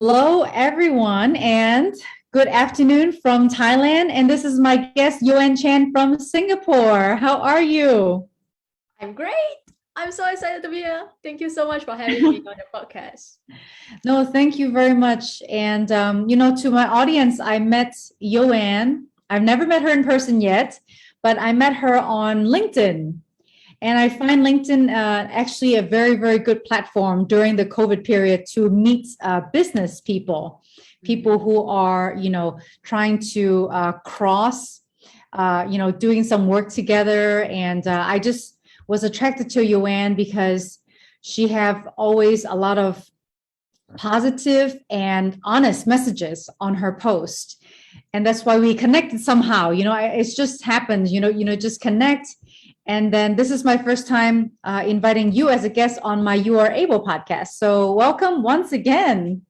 Hello, everyone, and good afternoon from Thailand. And this is my guest, Joyan Chan from Singapore. How are you? I'm great. I'm so excited to be here. Thank you so much for having me on the podcast. No, thank you very much. And, to my audience, I met Joanne. I've never met her in person yet, but I met her on LinkedIn. And I find LinkedIn actually a very, very good platform during the COVID period to meet business people, people who are, trying to cross, doing some work together. And I just was attracted to Joanne because she have always a lot of positive and honest messages on her post. And that's why we connected somehow. It's just happened, just connect. And then this is my first time inviting you as a guest on my You Are Able podcast. So welcome once again.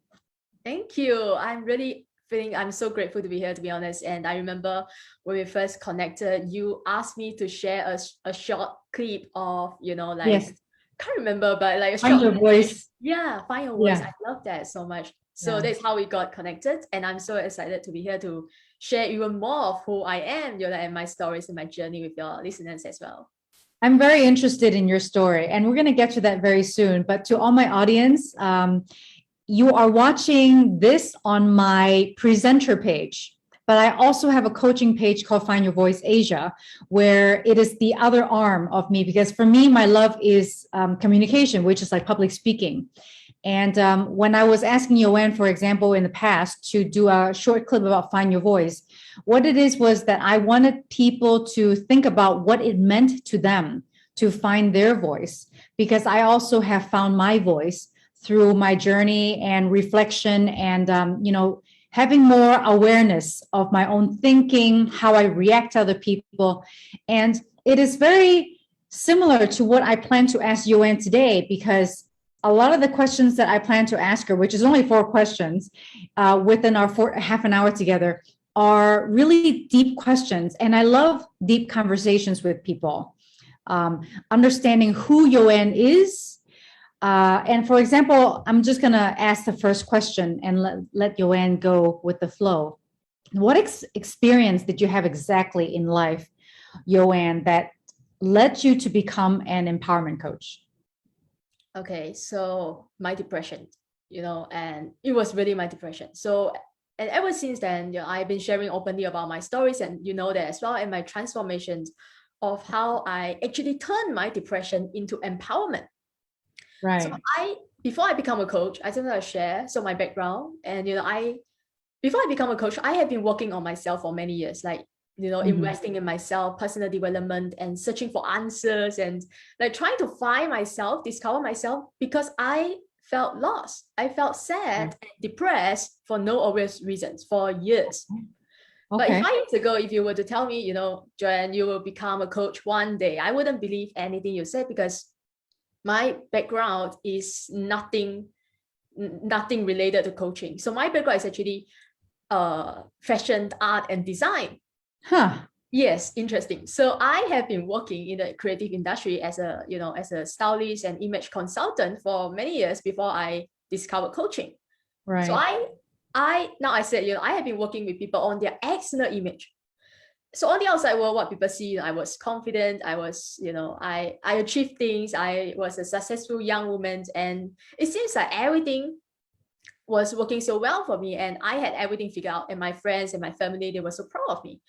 Thank you. I'm so grateful to be here, to be honest. And I remember when we first connected, you asked me to share a short clip of, Yes. can't remember, but like a Find short your voice. Yeah, find your voice. Yeah. I love that so much. So Yeah. that's how we got connected. And I'm so excited to be here to share even more of who I am, and my stories and my journey with your listeners as well. I'm very interested in your story, and we're going to get to that very soon. But to all my audience, you are watching this on my presenter page. But I also have a coaching page called Find Your Voice Asia, where it is the other arm of me, because for me, my love is communication, which is like public speaking. And when I was asking Joanne, for example, in the past to do a short clip about Find Your Voice, what it is was that I wanted people to think about what it meant to them to find their voice, because I also have found my voice through my journey and reflection and, having more awareness of my own thinking, how I react to other people. And it is very similar to what I plan to ask Joanne today, because a lot of the questions that I plan to ask her, which is only 4 questions within our half an hour together, are really deep questions. And I love deep conversations with people, understanding who Joanne is. And for example, I'm just going to ask the first question and let Joanne go with the flow. What experience did you have exactly in life, Joanne, that led you to become an empowerment coach? Okay, so my depression, and it was really my depression. So, and ever since then, I've been sharing openly about my stories, and you know that as well, and my transformations of how I actually turned my depression into empowerment. Right. So before I become a coach, I sometimes share my background, and before I become a coach, I have been working on myself for many years, like investing in myself, personal development, and searching for answers, and like trying to find myself, discover myself, because I felt lost. I felt sad and depressed for no obvious reasons for years. But 5 years ago, if you were to tell me, Joyan, you will become a coach one day, I wouldn't believe anything you said, because my background is nothing related to coaching. So my background is actually fashion, art, and design. Huh. Yes, interesting. So I have been working in the creative industry as a stylist and image consultant for many years before I discovered coaching. Right. So I said, I have been working with people on their external image. So on the outside world, what people see, I was confident, I was, I achieved things, I was a successful young woman, and it seems like everything was working so well for me, and I had everything figured out, and my friends and my family, they were so proud of me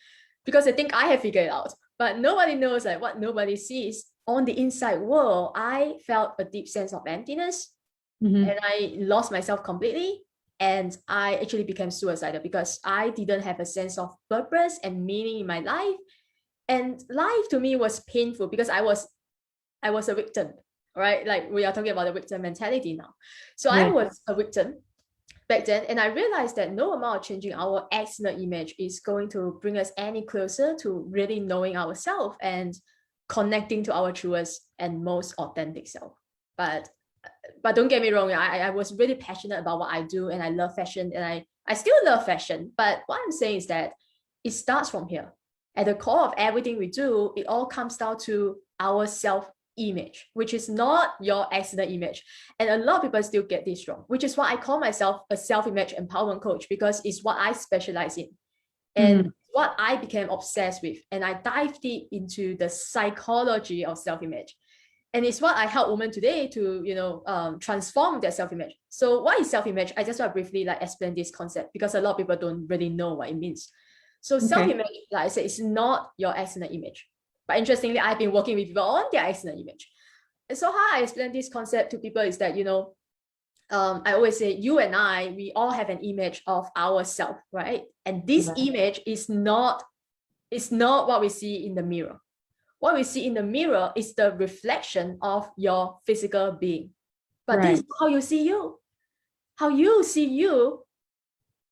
because they think I have figured it out. But nobody knows like what nobody sees. On the inside world, I felt a deep sense of emptiness, and I lost myself completely. And I actually became suicidal because I didn't have a sense of purpose and meaning in my life. And life to me was painful because I was a victim, right? Like we are talking about the victim mentality now. So I was a victim back then, and I realized that no amount of changing our external image is going to bring us any closer to really knowing ourselves and connecting to our truest and most authentic self. But don't get me wrong, I was really passionate about what I do, and I love fashion, and I still love fashion. But what I'm saying is that it starts from here. At the core of everything we do, it all comes down to our self image, which is not your external image. And a lot of people still get this wrong, which is why I call myself a self-image empowerment coach, because it's what I specialize in and what I became obsessed with. And I dive deep into the psychology of self-image. And it's what I help women today to, transform their self-image. So what is self-image? I just want to briefly explain this concept because a lot of people don't really know what it means. So self-image, like I said, is not your external image. But interestingly, I've been working with people on their external image. And so how I explain this concept to people is that, I always say you and I, we all have an image of ourselves, right? And this image is not what we see in the mirror. What we see in the mirror is the reflection of your physical being. But this is how you see you. How you see you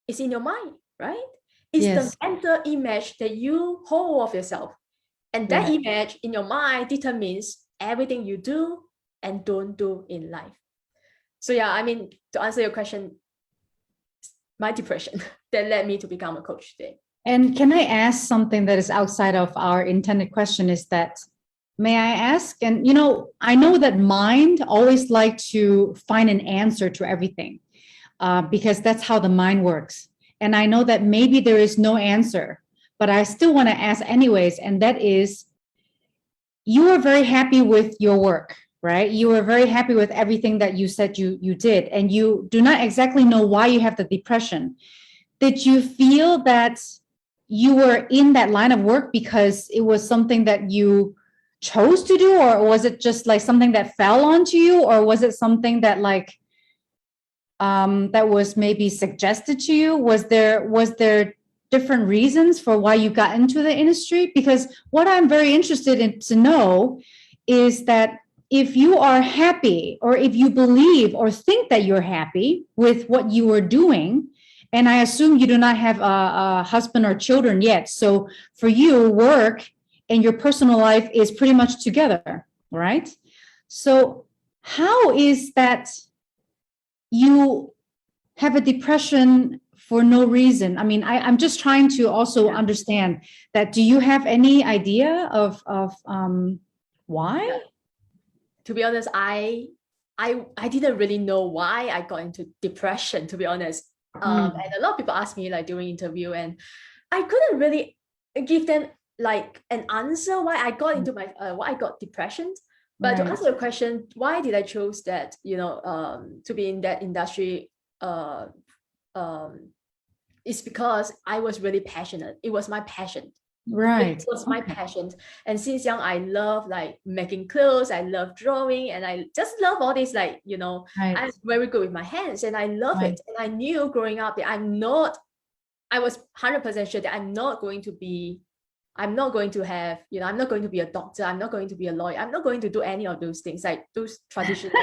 is in your mind, right? It's the mental image that you hold of yourself. And that image in your mind determines everything you do and don't do in life. So yeah, I mean, to answer your question, my depression that led me to become a coach today. And can I ask something that is outside of our intended question is that, may I ask? And, I know that mind always like to find an answer to everything because that's how the mind works. And I know that maybe there is no answer, but I still want to ask anyways. And that is, you are very happy with your work, right? You are very happy with everything that you said you did, and you do not exactly know why you have the depression. Did you feel that you were in that line of work because it was something that you chose to do, or was it just like something that fell onto you, or was it something that that was maybe suggested to you? Was there different reasons for why you got into the industry? Because what I'm very interested in to know is that if you are happy, or if you believe or think that you're happy with what you are doing, and I assume you do not have a husband or children yet, so for you, work and your personal life is pretty much together, right? So how is that you have a depression for no reason? I mean, I'm just trying to also understand that. Do you have any idea of why? To be honest, I didn't really know why I got into depression, to be honest. And a lot of people ask me during interview, and I couldn't really give them an answer why I got into why I got depression. But to answer the question, why did I choose that, to be in that industry, it's because I was really passionate. It was my passion. It was my passion. And since young, I love making clothes. I love drawing, and I just love all this, I'm very good with my hands, and I love it. And I knew growing up that I was 100% sure that I'm not going to be a doctor. I'm not going to be a lawyer. I'm not going to do any of those things, those traditional,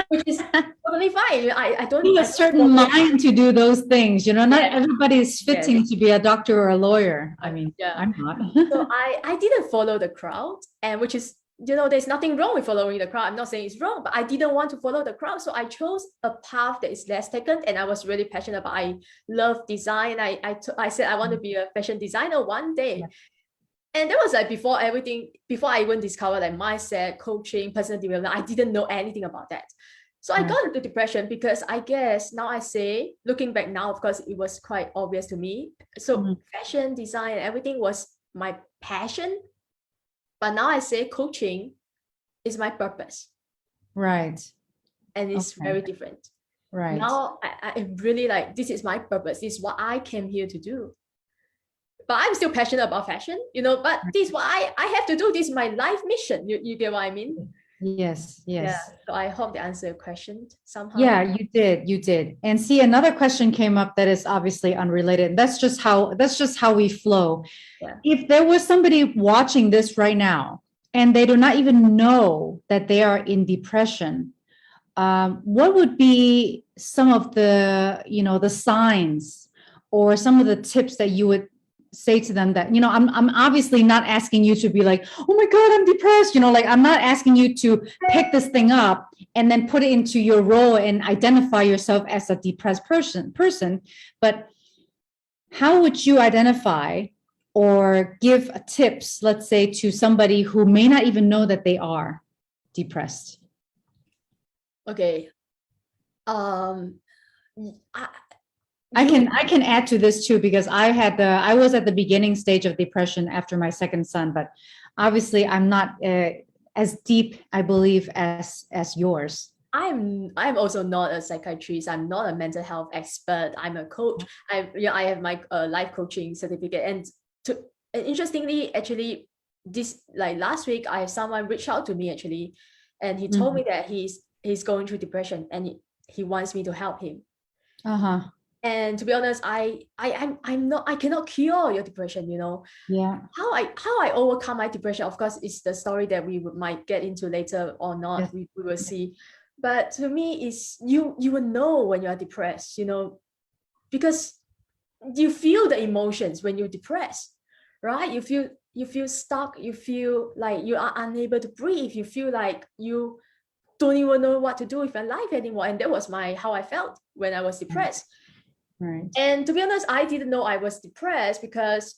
which is totally fine. I don't need a certain mind to do those things. Not everybody is fitting to be a doctor or a lawyer. I mean, I'm not. So I didn't follow the crowd, and which is, there's nothing wrong with following the crowd. I'm not saying it's wrong, but I didn't want to follow the crowd. So I chose a path that is less taken, and I was really passionate about. I love design. I said I want to be a fashion designer one day. And that was before I even discovered mindset, coaching, personal development. I didn't know anything about that. So I got into depression because I guess now I say, looking back now, of course, it was quite obvious to me. So fashion, design, everything was my passion. But now I say coaching is my purpose. Right. And it's very different. Right. Now I really this is my purpose. This is what I came here to do. But I'm still passionate about fashion, but this is what I have to do. This is my life mission. You get what I mean? Yes. Yeah. So I hope that answered your question somehow. Yeah, you did. And see, another question came up that is obviously unrelated. That's just how we flow. Yeah. If there was somebody watching this right now and they do not even know that they are in depression, what would be some of the, the signs or some of the tips that you would say to them that, I'm obviously not asking you to be like, oh my God, I'm depressed. I'm not asking you to pick this thing up and then put it into your role and identify yourself as a depressed person. But how would you identify or give tips, let's say, to somebody who may not even know that they are? depressed? Okay. I, I can add to this too, because I was at the beginning stage of depression after my second son, but obviously I'm not as deep, I believe, as yours. I'm also not a psychiatrist. I'm not a mental health expert. I'm a coach. I have my life coaching certificate. And interestingly, actually, this like last week, I have someone reach out to me actually, and he told me that he's going through depression and he wants me to help him. Uh-huh. And to be honest, I cannot cure your depression, you know. Yeah. How I overcome my depression, of course, is the story that might get into later or not. Yes. We will see. But to me, is you will know when you are depressed, you know, because you feel the emotions when you're depressed, right? You feel stuck, you feel like you are unable to breathe, you feel like you don't even know what to do with your life anymore. And that was how I felt when I was depressed. Right. And to be honest, I didn't know I was depressed because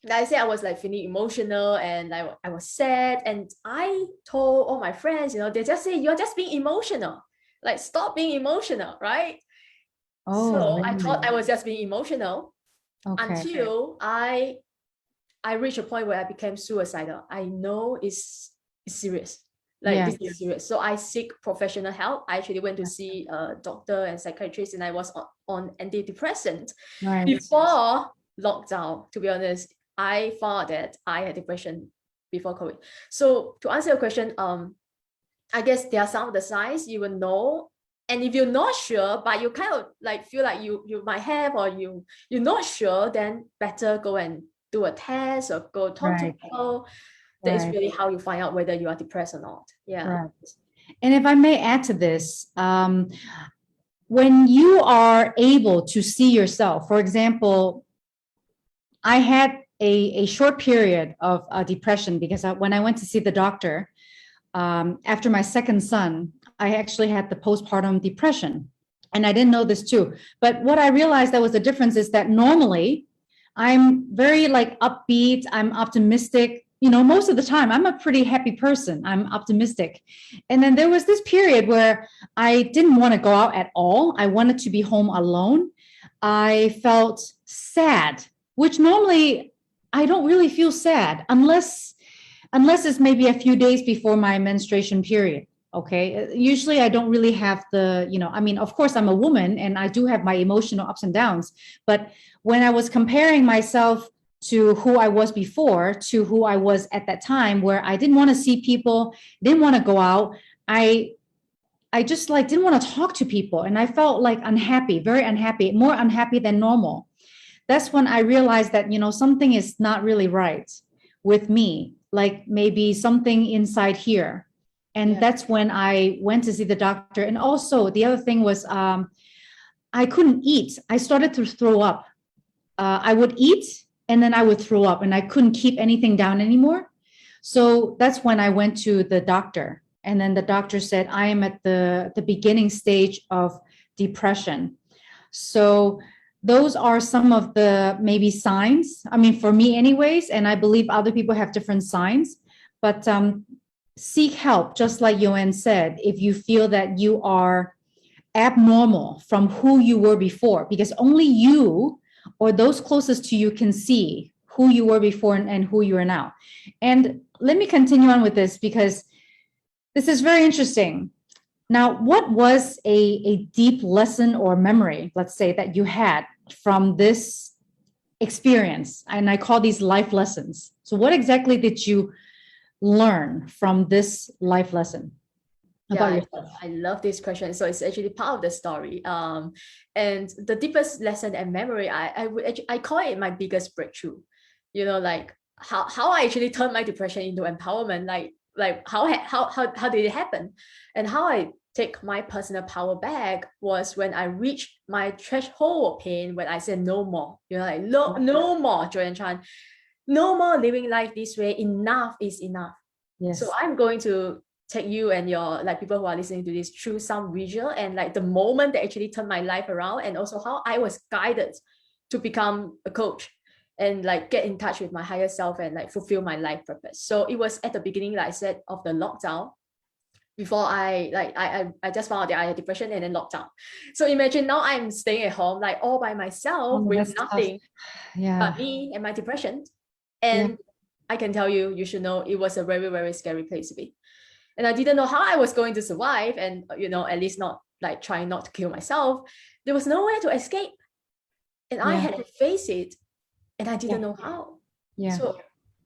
like I said, I was like feeling emotional and I was sad. And I told all my friends, you know, they just say, you're just being emotional. Like, stop being emotional, right? Oh, So I really? thought I was just being emotional until I reached a point where I became suicidal. I know it's serious. Like, this is serious. So I seek professional help. I actually went to see a doctor and psychiatrist, and I was on antidepressant before lockdown. To be honest, I found that I had depression before COVID. So to answer your question, I guess there are some of the signs you will know. And if you're not sure, but you kind of like feel like you might have, or you're not sure, then better go and do a test or go talk to people. That is really how you find out whether you are depressed or not. Yeah. Right. And if I may add to this, when you are able to see yourself, for example, I had a short period of depression because when I went to see the doctor after my second son, I actually had the postpartum depression. And I didn't know this too. But what I realized that was the difference is that normally I'm very like upbeat, I'm optimistic. You know, most of the time I'm a pretty happy person. I'm optimistic. And then there was this period where I didn't want to go out at all. I wanted to be home alone. I felt sad, which normally I don't really feel sad unless it's maybe a few days before my menstruation period. Okay. Usually I don't really have the, you know, I mean, of course I'm a woman and I do have my emotional ups and downs, but when I was comparing myself to who I was before to who I was at that time, where I didn't want to see people, didn't want to go out, I just like didn't want to talk to people, and I felt like unhappy, very unhappy, more unhappy than normal. That's when I realized that, you know, something is not really right with me, like maybe something inside here. And that's when I went to see the doctor. And also the other thing was I couldn't eat. I started to throw up. I would eat and then I would throw up, and I couldn't keep anything down anymore. So that's when I went to the doctor. And then the doctor said, I am at the beginning stage of depression. So those are some of the maybe signs. I mean, for me anyways, and I believe other people have different signs, but seek help, just like Joyan said, if you feel that you are abnormal from who you were before, because only you or those closest to you can see who you were before and who you are now. And let me continue on with this because this is very interesting. Now, what was a deep lesson or memory, let's say, that you had from this experience? And I call these life lessons. So what exactly did you learn from this life lesson about yourself? I love this question. So it's actually part of the story. And the deepest lesson and memory, I call it my biggest breakthrough. You know, like how I actually turned my depression into empowerment. Like how did it happen? And how I take my personal power back was when I reached my threshold of pain, when I said no more. You know, like no more, Joyan Chan, no more living life this way. Enough is enough. Yes. So I'm going to take you and your like people who are listening to this through some visual and like the moment that actually turned my life around, and also how I was guided to become a coach and like get in touch with my higher self and like fulfill my life purpose. So it was at the beginning, like I said, of the lockdown. before I just found out that I had depression and then lockdown. So imagine now I'm staying at home like all by myself with nothing but me and my depression. And I can tell you, you should know it was a very, very scary place to be. And I didn't know how I was going to survive and, at least not like trying not to kill myself. There was nowhere to escape. And I had to face it and I didn't know how.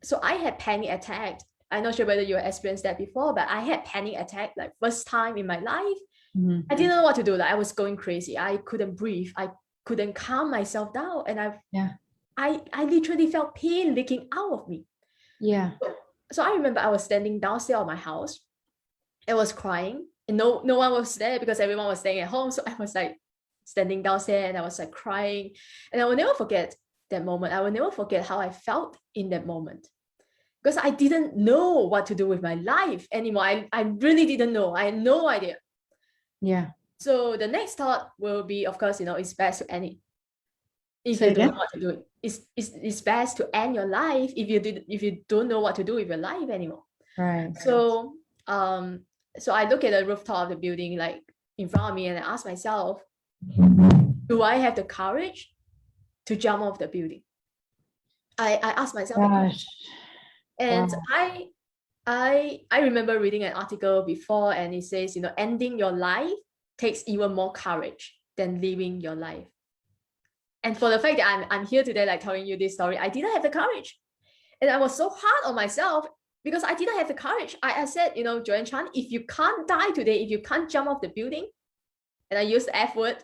So I had panic attack. I'm not sure whether you experienced that before, but I had panic attack like first time in my life. I didn't know what to do. Like I was going crazy. I couldn't breathe. I couldn't calm myself down. And I literally felt pain leaking out of me. So I remember I was standing downstairs of my house. I was crying and no one was there because everyone was staying at home. So I was like standing downstairs and I was like crying. And I will never forget that moment. I will never forget how I felt in that moment. Because I didn't know what to do with my life anymore. I really didn't know. I had no idea. So the next thought will be, of course, it's best to end it. If you don't know what to do, it's best to end your life if you don't know what to do with your life anymore. Right. So I look at the rooftop of the building like in front of me and I ask myself, do I have the courage to jump off the building? I asked myself. Gosh. And I remember reading an article before and it says, ending your life takes even more courage than living your life. And for the fact that I'm here today, like telling you this story, I didn't have the courage. And I was so hard on myself because I didn't have the courage. I said, Joyan Chan, if you can't die today, if you can't jump off the building, and I used the F word,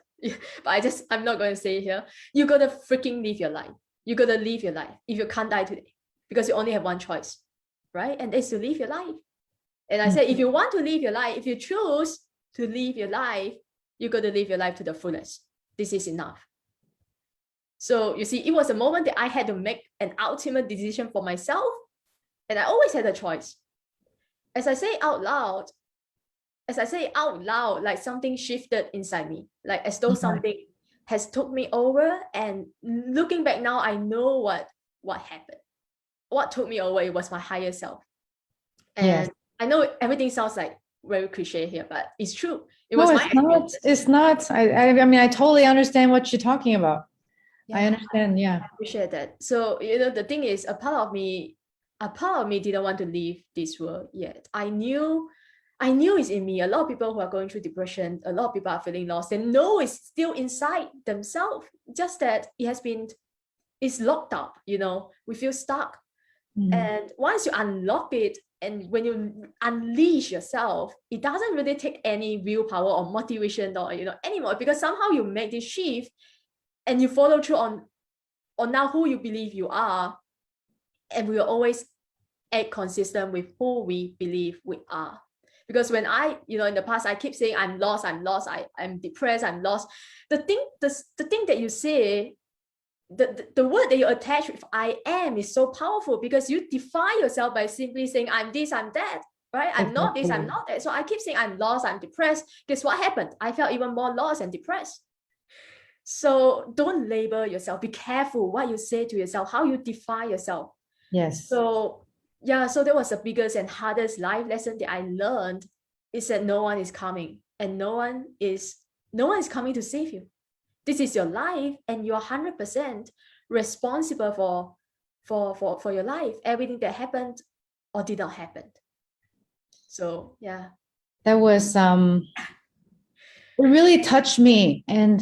but I'm not going to say it here, you got to freaking live your life. You got to live your life if you can't die today. Because you only have one choice, right? And it's to live your life. And I said, if you want to live your life, if you choose to live your life, you got to live your life to the fullest. This is enough. So you see, it was a moment that I had to make an ultimate decision for myself. And I always had a choice. As I say out loud, like something shifted inside me, like as though something has took me over. And looking back now, I know what happened. What took me over, it was my higher self. And I know everything sounds like very cliche here, but it's true. It's not. I mean, I totally understand what you're talking about. I understand. I appreciate that. So, the thing is, a part of me didn't want to leave this world yet. I knew it's in me. A lot of people who are going through depression, a lot of people are feeling lost. They know it's still inside themselves, just that it's locked up, we feel stuck. And once you unlock it and when you unleash yourself, it doesn't really take any willpower or motivation or anymore, because somehow you make this shift and you follow through on now who you believe you are, and we will always act consistent with who we believe we are. Because when in the past I keep saying I'm lost, I'm depressed, I'm lost, the thing that you say, the word that you attach with I am is so powerful, because you define yourself by simply saying I'm this, I'm that, right? I'm not this, I'm not that. So I keep saying I'm lost, I'm depressed. Guess what happened? I felt even more lost and depressed. So don't label yourself. Be careful what you say to yourself, how you define yourself. Yes. So that was the biggest and hardest life lesson that I learned, is that no one is coming, and no one is coming to save you. This is your life, and you're 100% responsible for your life, everything that happened or did not happen. So that was it really touched me. And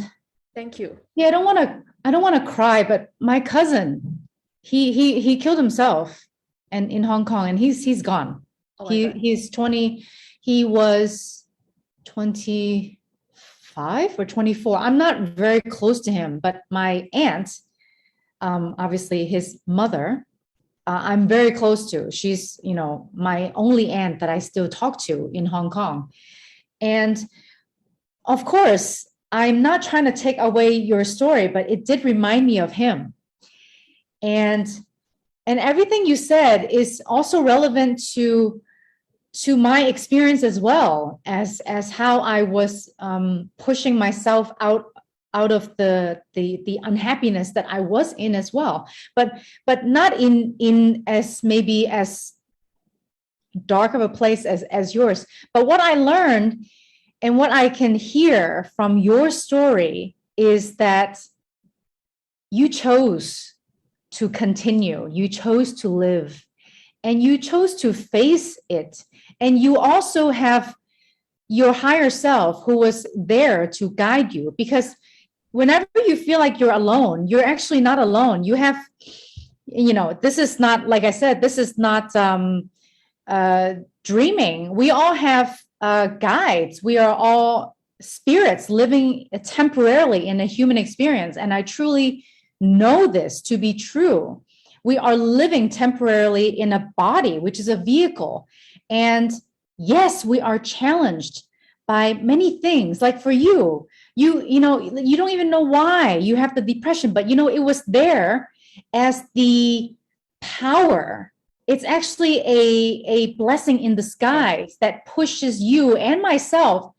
thank you. I don't want to cry, but my cousin, he killed himself and in Hong Kong, and he's gone. He's 20. He was 25 or 24. I'm not very close to him, but my aunt, obviously his mother, I'm very close to. She's, my only aunt that I still talk to in Hong Kong. And of course, I'm not trying to take away your story, but it did remind me of him. And everything you said is also relevant to my experience as well, as how I was pushing myself out of the unhappiness that I was in as well, but not in as maybe as dark of a place as yours. But what I learned and what I can hear from your story is that you chose to continue, you chose to live, and you chose to face it. And you also have your higher self who was there to guide you, because whenever you feel like you're alone, you're actually not alone. You have, this is not, like I said, this is not dreaming. We all have guides. We are all spirits living temporarily in a human experience. And I truly know this to be true. We are living temporarily in a body, which is a vehicle. And yes, we are challenged by many things. Like for you, you don't even know why you have the depression, but it was there as the power. It's actually a blessing in disguise that pushes you and myself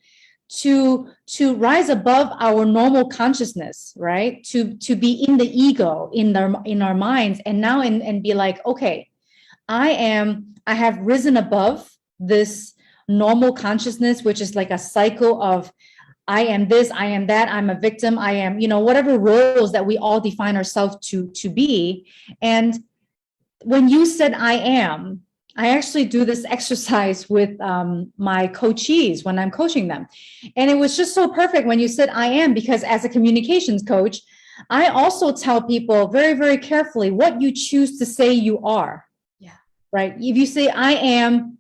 to rise above our normal consciousness, right? To be in the ego, in our minds, and now and be like, okay, I have risen above this normal consciousness, which is like a cycle of I am this, I am that, I'm a victim, I am, whatever roles that we all define ourselves to be. And when you said I am, I actually do this exercise with my coachees when I'm coaching them. And it was just so perfect when you said I am, because as a communications coach, I also tell people very, very carefully what you choose to say you are. Yeah. Right. If you say I am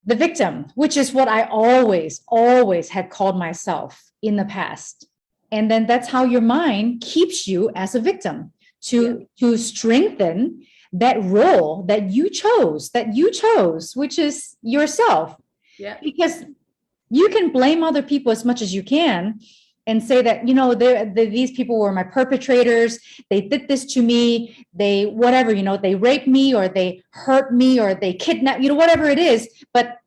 the victim, which is what I always had called myself in the past. And then that's how your mind keeps you as a victim to strengthen that role that you chose, which is yourself. Yeah. Because you can blame other people as much as you can and say that, these people were my perpetrators. They did this to me. They, whatever, they raped me or they hurt me or they kidnapped, whatever it is. But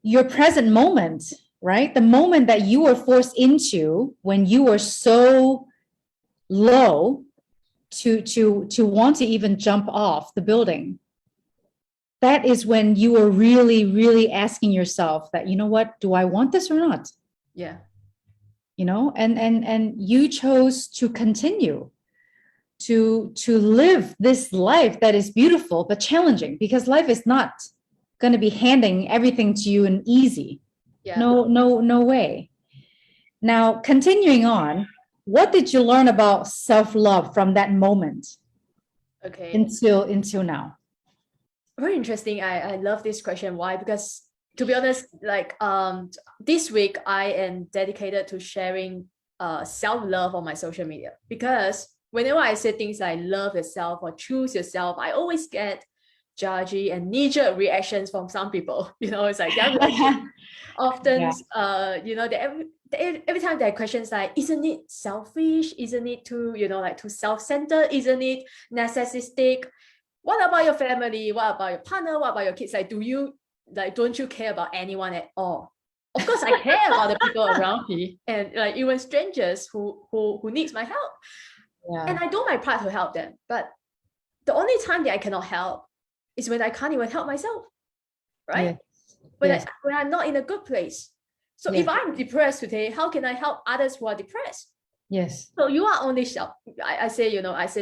your present moment, right? The moment that you were forced into when you were so low to want to even jump off the building. That is when you were really, really asking yourself that, what, do I want this or not? Yeah. And you chose to continue to live this life that is beautiful but challenging, because life is not going to be handing everything to you and easy. Yeah. No way. Now, continuing on, what did you learn about self-love from that moment until now? Very interesting. I love this question. Why? Because to be honest, like this week I am dedicated to sharing self-love on my social media, because whenever I say things like love yourself or choose yourself, I always get judgy and knee-jerk reactions from some people. It's like their reaction often every time there are questions like, isn't it selfish? Isn't it too, too self-centered? Isn't it narcissistic? What about your family? What about your partner? What about your kids? Like, don't you care about anyone at all? Of course, I care about the people around me, and like even strangers who needs my help. Yeah. And I do my part to help them. But the only time that I cannot help is when I can't even help myself, right? Yes. When I'm not in a good place. So if I'm depressed today, how can I help others who are depressed? Yes. So you are only I say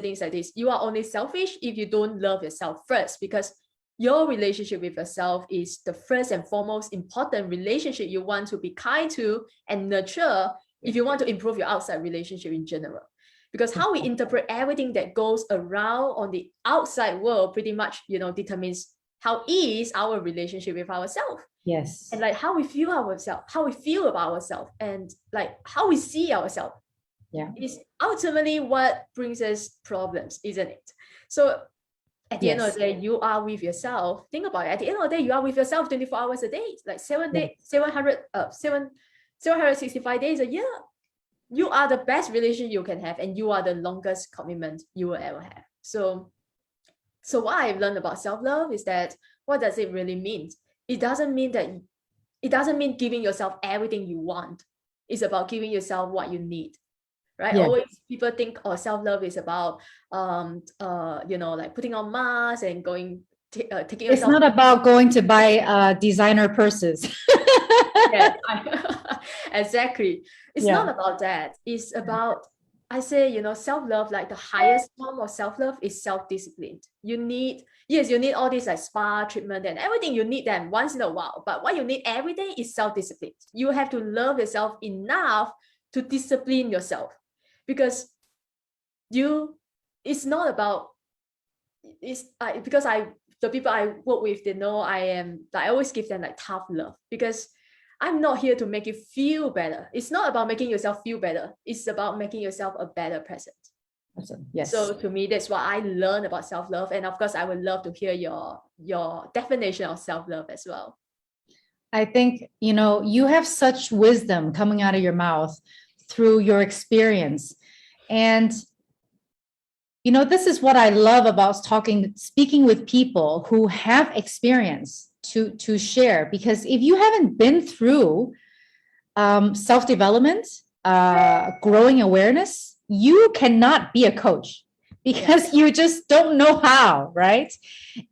things like this. You are only selfish if you don't love yourself first, because your relationship with yourself is the first and foremost important relationship you want to be kind to and nurture if you want to improve your outside relationship in general. Because how we interpret everything that goes around on the outside world pretty much, determines how is our relationship with ourselves. Yes. And like how we feel ourselves, how we feel about ourselves, and like how we see ourselves. Yeah. Is ultimately what brings us problems, isn't it? So at the end of the day, you are with yourself. Think about it. At the end of the day, you are with yourself 24 hours a day, like 765 days a year. You are the best relationship you can have, and you are the longest commitment you will ever have. So what I've learned about self-love is that, what does it really mean? It doesn't mean giving yourself everything you want. It's about giving yourself what you need. Right? Yeah. Always people think self-love is about like putting on masks and going taking It's yourself. not about going to buy designer purses. Yes, exactly. It's Yeah. not about that. It's about, I say, self-love, like the highest form of self-love is self-discipline. Yes, you need all these like spa treatment and everything. You need them once in a while. But what you need every day is self-discipline. You have to love yourself enough to discipline yourself, because it's not about, because the people I work with, they know I always give them like tough love, because I'm not here to make you feel better. It's not about making yourself feel better. It's about making yourself a better present. Yes. So to me, that's what I learned about self-love. And of course, I would love to hear your definition of self-love as well. I think, you have such wisdom coming out of your mouth through your experience. And, this is what I love about speaking with people who have experience to share, because if you haven't been through self-development, growing awareness, you cannot be a coach, because you just don't know how, right?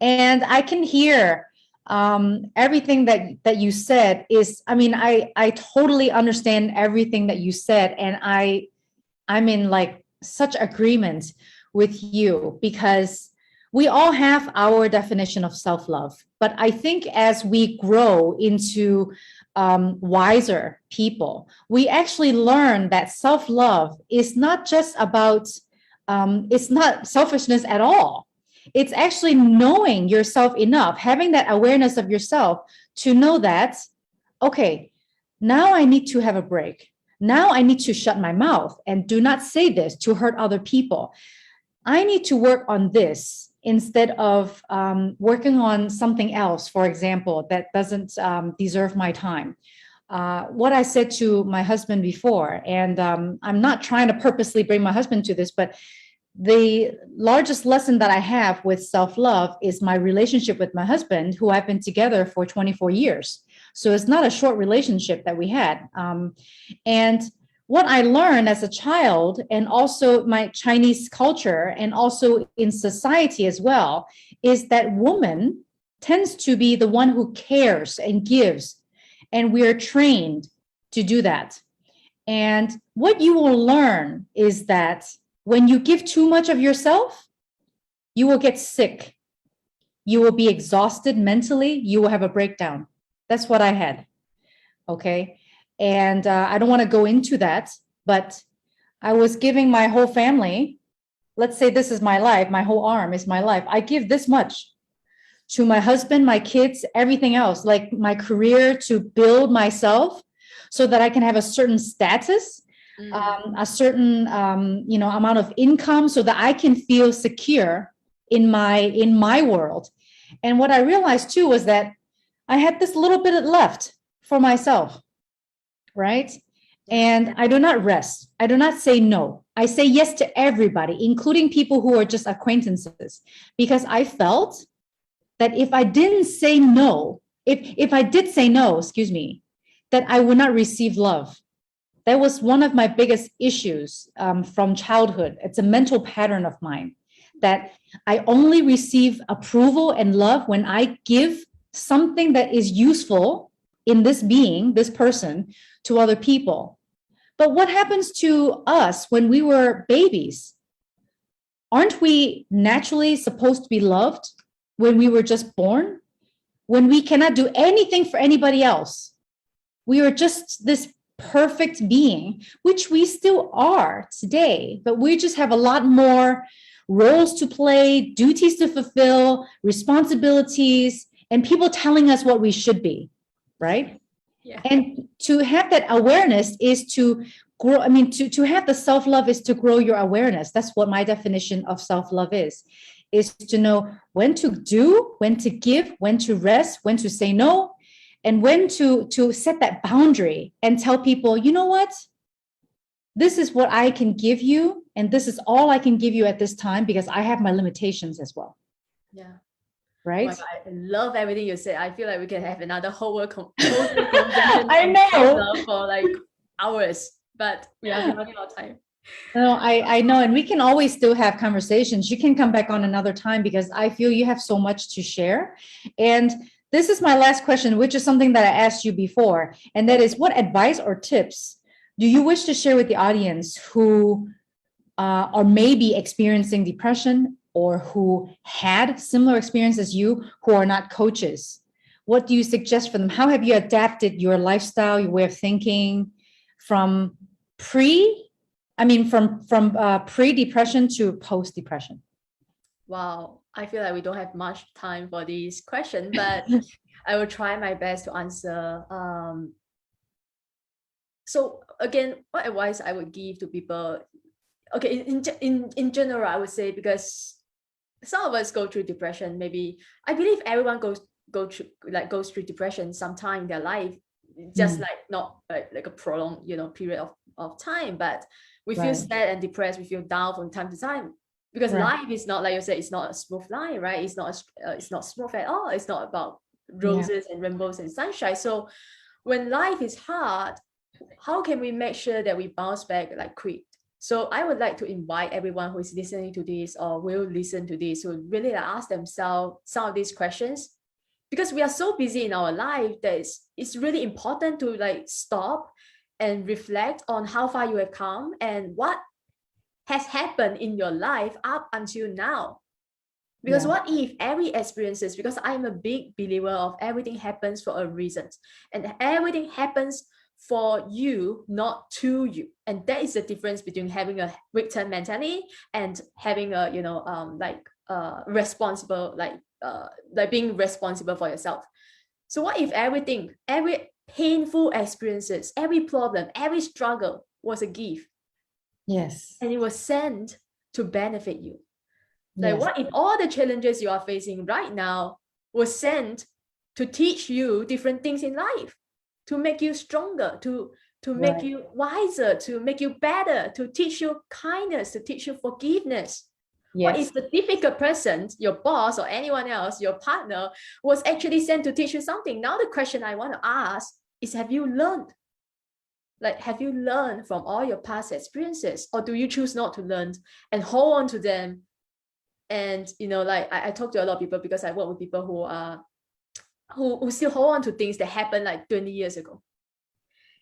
And I can hear everything that you said I totally understand everything that you said, and I'm in like such agreement with you, because we all have our definition of self-love. But I think as we grow into wiser people, we actually learn that self-love is not just about, it's not selfishness at all. It's actually knowing yourself enough, having that awareness of yourself to know that, okay, now I need to have a break. Now I need to shut my mouth and do not say this to hurt other people. I need to work on this instead of working on something else, for example, that doesn't deserve my time. What I said to my husband before, and I'm not trying to purposely bring my husband to this, but the largest lesson that I have with self-love is my relationship with my husband, who I've been together for 24 years. So it's not a short relationship that we had. And what I learned as a child, and also my Chinese culture, and also in society as well, is that woman tends to be the one who cares and gives. And we are trained to do that. And what you will learn is that when you give too much of yourself, you will get sick. You will be exhausted mentally. You will have a breakdown. That's what I had. Okay. And I don't want to go into that, but I was giving my whole family, let's say this is my life, my whole arm is my life. I give this much to my husband, my kids, everything else, like my career, to build myself so that I can have a certain status, a certain amount of income, so that I can feel secure in my world. And what I realized too was that I had this little bit left for myself, right? And I do not rest. I do not say no. I say yes to everybody, including people who are just acquaintances, because I felt that if I didn't say no, if I did say no, excuse me, that I would not receive love. That was one of my biggest issues from childhood. It's a mental pattern of mine, that I only receive approval and love when I give something that is useful in this being, this person, to other people. But what happens to us when we were babies? Aren't we naturally supposed to be loved when we were just born? When we cannot do anything for anybody else? We are just this perfect being, which we still are today, but we just have a lot more roles to play, duties to fulfill, responsibilities, and people telling us what we should be, right? Yeah. And to have that awareness is to grow. I mean, to have the self-love is to grow your awareness. That's what my definition of self-love is to know when to do, when to give, when to rest, when to say no, and when to set that boundary and tell people, you know what? This is what I can give you, and this is all I can give you at this time, because I have my limitations as well. Yeah. Right? Oh, I love everything you said. I feel like we can have another whole conversation I know. for like hours, but we are running out of time. No, I know, and we can always still have conversations. You can come back on another time because I feel you have so much to share. And this is my last question, which is something that I asked you before, and that is, what advice or tips do you wish to share with the audience who are maybe experiencing depression or who had similar experience as you, who are not coaches? What do you suggest for them? How have you adapted your lifestyle, your way of thinking from pre-depression to post-depression? Wow, I feel like we don't have much time for this question, but I will try my best to answer. So again, what advice I would give to people? Okay, in general, I would say, because some of us go through depression. Maybe I believe everyone goes through depression sometime in their life, just like not like a prolonged period of time, but we feel Right. sad and depressed. We feel down from time to time, because Right. life is not, like you said, it's not a smooth line, right? It's not smooth at all. It's not about Yeah. roses and rainbows and sunshine. So when life is hard, how can we make sure that we bounce back like quick? So I would like to invite everyone who is listening to this or will listen to this, who really ask themselves some of these questions, because we are so busy in our life that it's really important to like stop and reflect on how far you have come and what has happened in your life up until now. Because Yeah. what if every experiences, because I'm a big believer of everything happens for a reason, and everything happens for you, not to you. And that is the difference between having a victim mentality and having a responsible, like being responsible for yourself. So what if every painful experiences, every problem, every struggle was a gift, Yes. and it was sent to benefit you? Like, Yes. what if all the challenges you are facing right now was sent to teach you different things in life, to make you stronger, to make Right. you wiser, to make you better, to teach you kindness, to teach you forgiveness? What Yes. if the difficult person, your boss or anyone else, your partner, was actually sent to teach you something? Now the question I want to ask is, have you learned? Like, have you learned from all your past experiences, or do you choose not to learn and hold on to them? And like I talk to a lot of people, because I work with people who are who still hold on to things that happened like 20 years ago.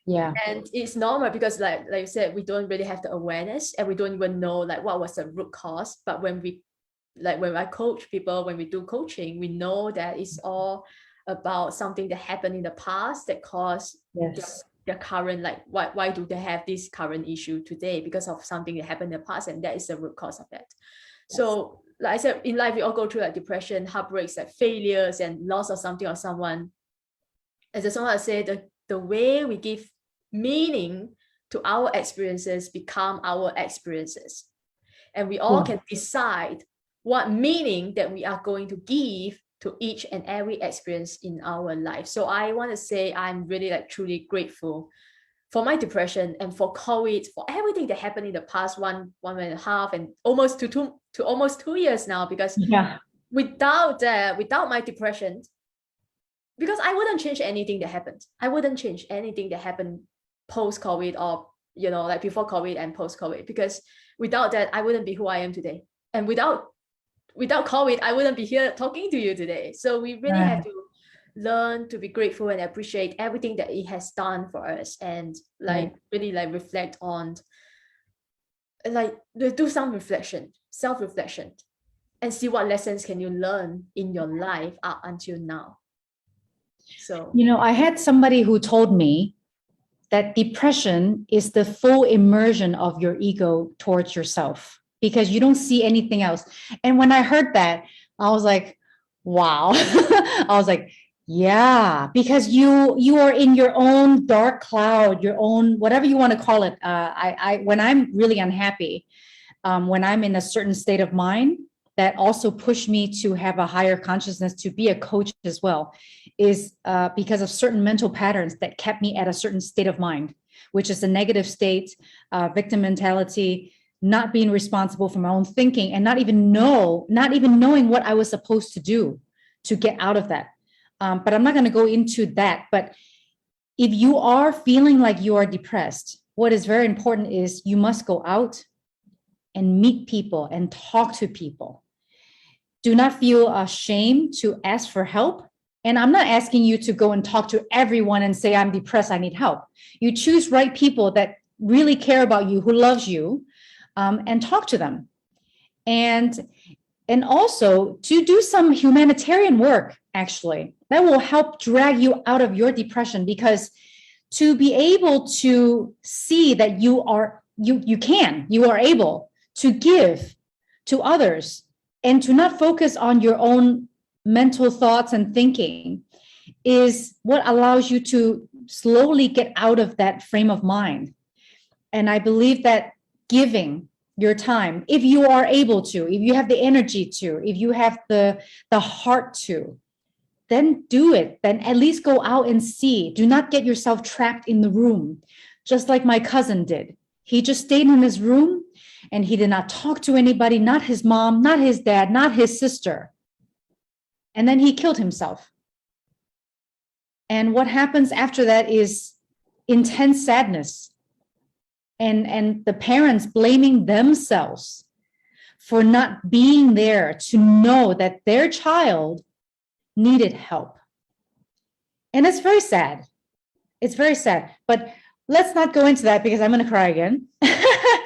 Yeah. And it's normal, because like you said, we don't really have the awareness, and we don't even know like what was the root cause. But when I coach people, when we do coaching, we know that it's all about something that happened in the past that caused Yes. their current, like why do they have this current issue today? Because of something that happened in the past, and that is the root cause of that. So like I said, in life we all go through like depression, heartbreaks, like failures and loss of something or someone. As someone said, the way we give meaning to our experiences become our experiences, and we all can decide what meaning that we are going to give to each and every experience in our life. So I want to say I'm really like truly grateful for my depression and for COVID, for everything that happened in the past one and a half and almost to almost 2 years now. Because Yeah. without my depression, because I wouldn't change anything that happened. I wouldn't change anything that happened post-COVID, or like before COVID and post-COVID, because without that I wouldn't be who I am today. And without COVID, I wouldn't be here talking to you today. So we really have to learn to be grateful and appreciate everything that it has done for us, and like really like reflect on, like do some reflection, self-reflection, and see what lessons can you learn in your life up until now. So I had somebody who told me that depression is the full immersion of your ego towards yourself, because you don't see anything else. And when I heard that, I was like, wow. I was like, yeah, because you are in your own dark cloud, your own, whatever you want to call it. I when I'm really unhappy, when I'm in a certain state of mind, that also pushed me to have a higher consciousness, to be a coach as well, is because of certain mental patterns that kept me at a certain state of mind, which is a negative state, victim mentality, not being responsible for my own thinking, and not even knowing what I was supposed to do to get out of that. But I'm not going to go into that. But if you are feeling like you are depressed, what is very important is you must go out and meet people and talk to people. Do not feel ashamed to ask for help. And I'm not asking you to go and talk to everyone and say, I'm depressed, I need help. You choose right people that really care about you, who loves you, and talk to them. And also to do some humanitarian work, actually, that will help drag you out of your depression, because to be able to see that you are able to give to others and to not focus on your own mental thoughts and thinking is what allows you to slowly get out of that frame of mind. And I believe that giving your time, if you are able to, if you have the energy to, if you have the heart to, then do it. Then at least go out and see. Do not get yourself trapped in the room, just like my cousin did. He just stayed in his room and he did not talk to anybody, not his mom, not his dad, not his sister. And then he killed himself. And what happens after that is intense sadness. And the parents blaming themselves for not being there to know that their child needed help. And it's very sad. It's very sad. But let's not go into that because I'm going to cry again.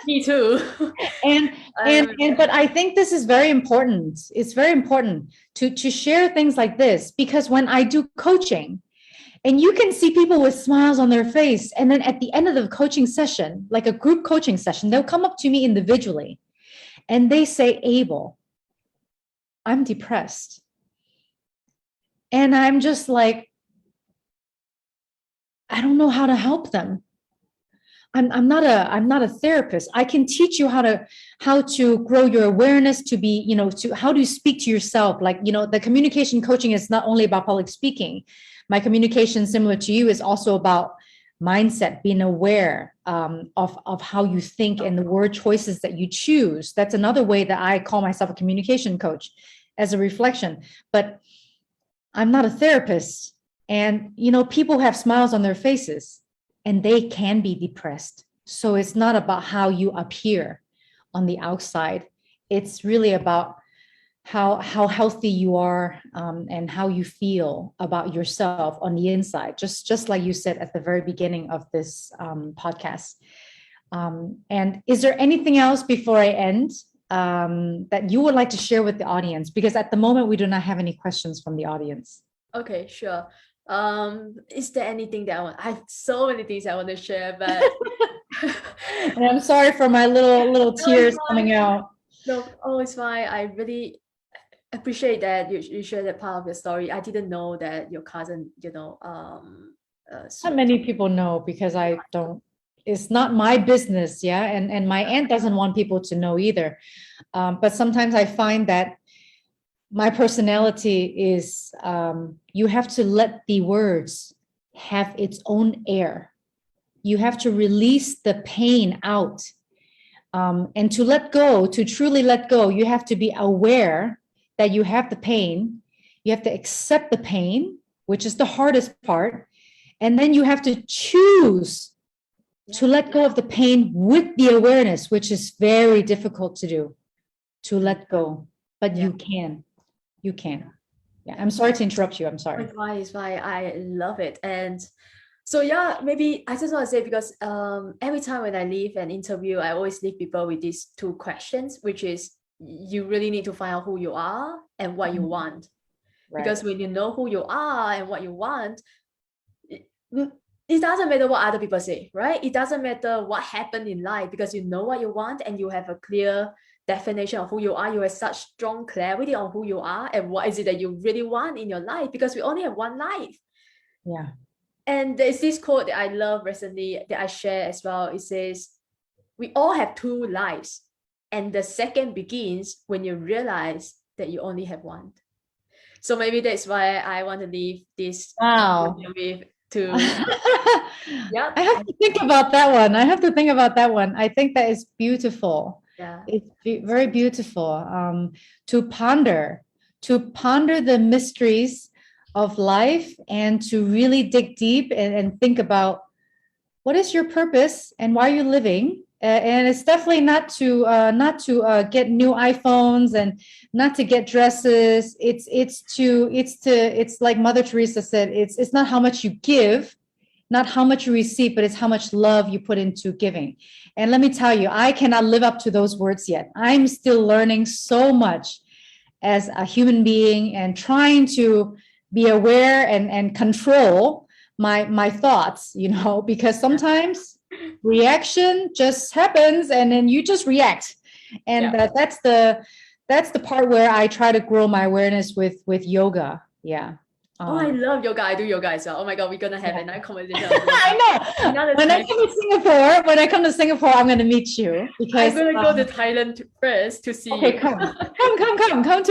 Me too. But I think this is very important. It's very important to share things like this, because when I do coaching, and you can see people with smiles on their face, and then at the end of the coaching session, like a group coaching session, they'll come up to me individually and they say, Abel, I'm depressed. And I'm just like, I don't know how to help them. I'm not a therapist. I can teach you how to grow your awareness, to be, to how to speak to yourself. Like, the communication coaching is not only about public speaking. My communication, similar to you, is also about mindset, being aware of how you think and the word choices that you choose. That's another way that I call myself a communication coach, as a reflection. But I'm not a therapist. And, people have smiles on their faces and they can be depressed. So it's not about how you appear on the outside. It's really about how healthy you are, and how you feel about yourself on the inside, just like you said at the very beginning of this podcast. And is there anything else before I end that you would like to share with the audience? Because at the moment, we do not have any questions from the audience. Okay, sure. Is there anything that I have so many things I want to share, but and I'm sorry for my little tears coming out. No, it's fine. I really appreciate that you shared that part of your story. I didn't know that your cousin, not many people know, because I don't, it's not my business. Yeah. And my aunt doesn't want people to know either. But sometimes I find that my personality is, you have to let the words have its own air. You have to release the pain out. And to let go, to truly let go, you have to be aware that you have the pain. You have to accept the pain, which is the hardest part. And then you have to choose to let go of the pain with the awareness, which is very difficult to do, to let go. But you can. You can. Yeah, I'm sorry to interrupt you. I'm sorry. It's fine. I love it. And so, maybe I just want to say, because every time when I leave an interview, I always leave people with these two questions, which is, you really need to find out who you are and what you want. Right. Because when you know who you are and what you want, it doesn't matter what other people say, right? It doesn't matter what happened in life, because you know what you want and you have a clear definition of who you are. You have such strong clarity on who you are and what is it that you really want in your life, because we only have one life. Yeah. And there's this quote that I love recently that I share as well. It says, we all have two lives, and the second begins when you realize that you only have one. So maybe that's why I want to leave this with to I have to think about that one. I think that is beautiful. Yeah, it's very beautiful. To ponder the mysteries of life, and to really dig deep and think about what is your purpose and why are you living? And it's definitely not to get new iPhones and not to get dresses. It's like Mother Teresa said, it's not how much you give, not how much you receive, but it's how much love you put into giving. And let me tell you, I cannot live up to those words yet. I'm still learning so much as a human being and trying to be aware and control my thoughts, because sometimes reaction just happens and then you just react. And that's the part where I try to grow my awareness with yoga. Yeah. I love yoga. I do yoga as well. Oh my God, we're gonna have another conversation. I know. When I come to Singapore, I'm gonna meet you because I'm gonna go to Thailand first to see okay, you. come to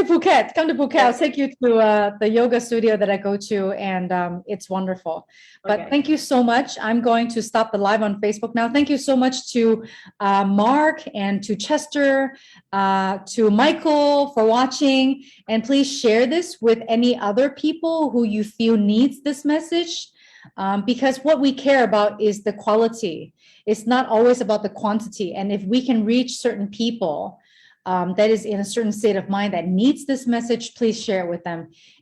Phuket. Come to Phuket. I'll take you to the yoga studio that I go to, and it's wonderful. But thank you so much. I'm going to stop the live on Facebook now. Thank you so much to Mark and to Chester, to Michael for watching, and please share this with any other people who you feel needs this message, because what we care about is the quality. It's not always about the quantity. And if we can reach certain people that is in a certain state of mind that needs this message, please share it with them.